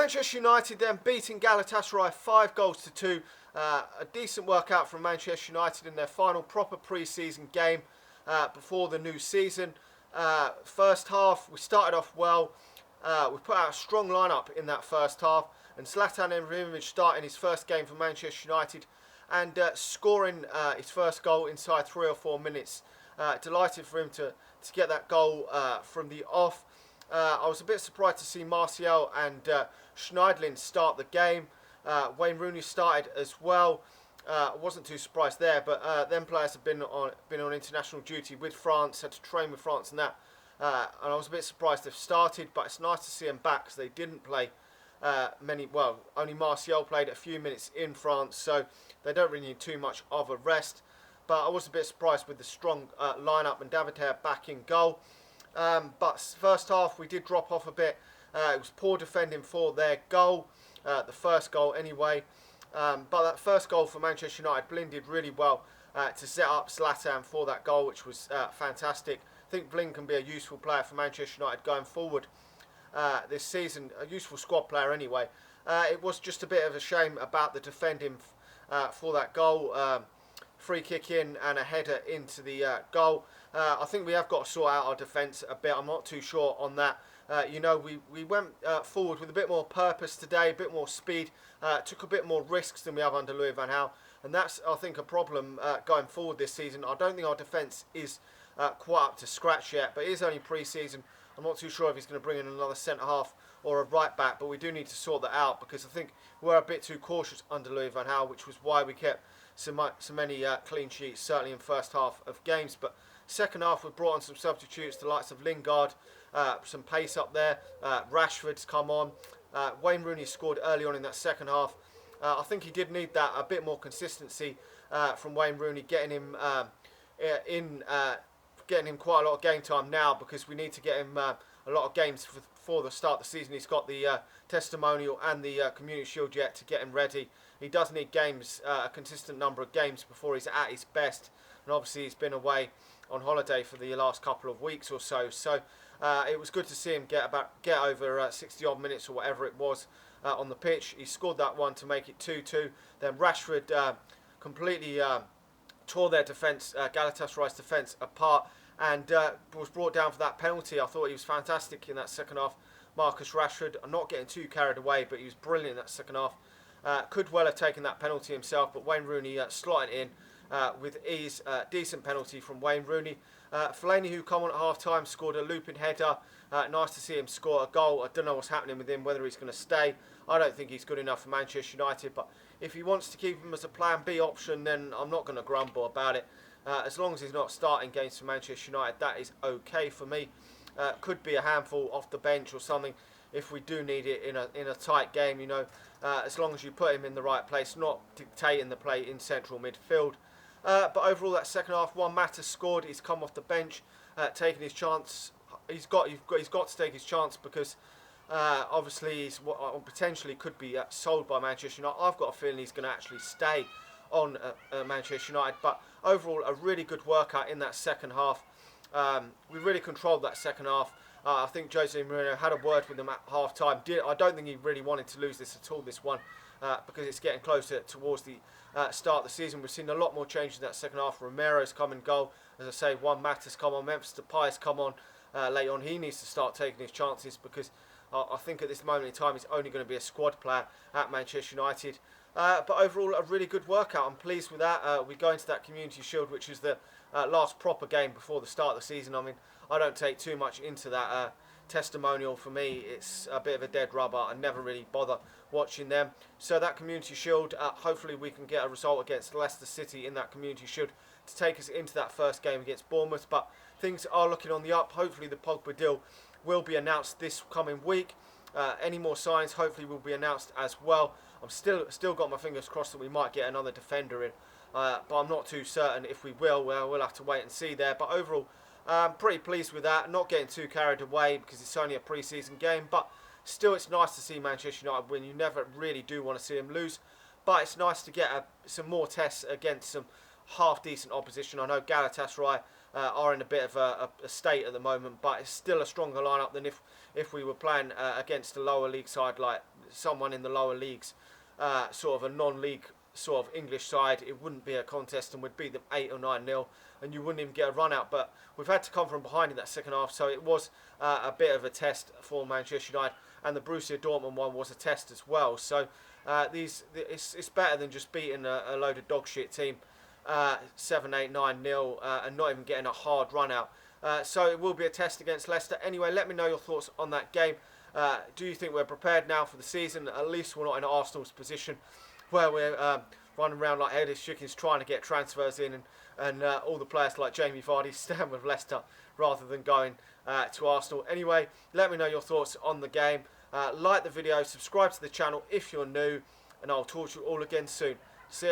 Manchester United then beating Galatasaray 5 goals to 2. A decent workout from Manchester United in their final proper pre-season game before the new season. First half, we started off well. We put out a strong lineup in that first half, and Zlatan Ibrahimovic starting his first game for Manchester United and scoring his first goal inside 3 or 4 minutes. Delighted for him to get that goal from the off. I was a bit surprised to see Martial and Schneiderlin start the game. Wayne Rooney started as well. I wasn't too surprised there, but them players have been on international duty with France, had to train with France and that. And I was a bit surprised they've started, but it's nice to see them back because they didn't play only Martial played a few minutes in France, so they don't really need too much of a rest. But I was a bit surprised with the strong lineup and David Hare back in goal. But first half we did drop off a bit. It was poor defending for their goal, the first goal anyway. But that first goal for Manchester United, Blin did really well to set up Zlatan for that goal, which was fantastic. I think Blin can be a useful player for Manchester United going forward this season, a useful squad player anyway. It was just a bit of a shame about the defending for that goal. Free kick in and a header into the goal. I think we have got to sort out our defence a bit. I'm not too sure on that. We went forward with a bit more purpose today, a bit more speed, took a bit more risks than we have under Louis van Gaal, and that's, I think, a problem going forward this season. I don't think our defence is quite up to scratch yet, but it is only pre-season. I'm not too sure if he's going to bring in another centre-half or a right-back, but we do need to sort that out because I think we're a bit too cautious under Louis van Gaal, which was why we kept so many clean sheets, certainly in first half of games. But second half, we brought on some substitutes, the likes of Lingard, some pace up there. Rashford's come on. Wayne Rooney scored early on in that second half. I think he did need that, a bit more consistency from Wayne Rooney, getting him getting him quite a lot of game time now, because we need to get him a lot of games before the start of the season. He's got the testimonial and the Community Shield yet to get him ready. He does need games, a consistent number of games before he's at his best. And obviously he's been away on holiday for the last couple of weeks or so. So it was good to see him get over 60 odd minutes or whatever it was on the pitch. He scored that one to make it 2-2. Then Rashford completely tore their defence, Galatasaray's defence apart, and was brought down for that penalty. I thought he was fantastic in that second half. Marcus Rashford, I'm not getting too carried away, but he was brilliant in that second half. Could well have taken that penalty himself, but Wayne Rooney slotted in with ease. Decent penalty from Wayne Rooney. Fellaini, who come on at half-time, scored a looping header. Nice to see him score a goal. I don't know what's happening with him, whether he's going to stay. I don't think he's good enough for Manchester United, but if he wants to keep him as a plan B option, then I'm not going to grumble about it. As long as he's not starting games for Manchester United, that is okay for me. Could be a handful off the bench or something if we do need it in a tight game, as long as you put him in the right place, not dictating the play in central midfield. But overall, that second half, Juan Mata scored. He's come off the bench, taking his chance. He's got to take his chance because obviously he's potentially could be sold by Manchester United. I've got a feeling he's going to actually stay on Manchester United. But overall, a really good workout in that second half. We really controlled that second half. I think Jose Mourinho had a word with them at half-time. I don't think he really wanted to lose this at all, this one, because it's getting closer towards the start of the season. We've seen a lot more changes in that second half. Romero's come and goal. As I say, Juan Mata's come on. Memphis Depay's come on late on. He needs to start taking his chances because I think at this moment in time he's only going to be a squad player at Manchester United. But overall, a really good workout. I'm pleased with that. We go into that Community Shield, which is the last proper game before the start of the season. I mean, I don't take too much into that testimonial. For me, it's a bit of a dead rubber. I never really bother watching them. So that Community Shield, hopefully we can get a result against Leicester City in that Community Shield to take us into that first game against Bournemouth. But things are looking on the up. Hopefully the Pogba deal will be announced this coming week. Any more signs hopefully will be announced as well. I'm still got my fingers crossed that we might get another defender in, but I'm not too certain if we will. Well, we'll have to wait and see there. But overall, pretty pleased with that. Not getting too carried away because it's only a pre-season game, but still it's nice to see Manchester United win. You never really do want to see them lose, but it's nice to get some more tests against some half-decent opposition. I know Galatasaray are in a bit of a state at the moment, but it's still a stronger lineup than if we were playing against a lower league side like someone in the lower leagues, sort of a non-league sort of English side, it wouldn't be a contest and we'd beat them 8 or 9-0 and you wouldn't even get a run out. But we've had to come from behind in that second half, so it was a bit of a test for Manchester United, and the Borussia Dortmund one was a test as well. So it's better than just beating a load of dog shit team 7, 8, 9-0 and not even getting a hard run out. So it will be a test against Leicester. Anyway, let me know your thoughts on that game. Do you think we're prepared now for the season? At least we're not in Arsenal's position where we're running around like headless chickens trying to get transfers in, and all the players like Jamie Vardy stand with Leicester rather than going to Arsenal. Anyway, let me know your thoughts on the game. Like the video, subscribe to the channel if you're new, and I'll talk to you all again soon.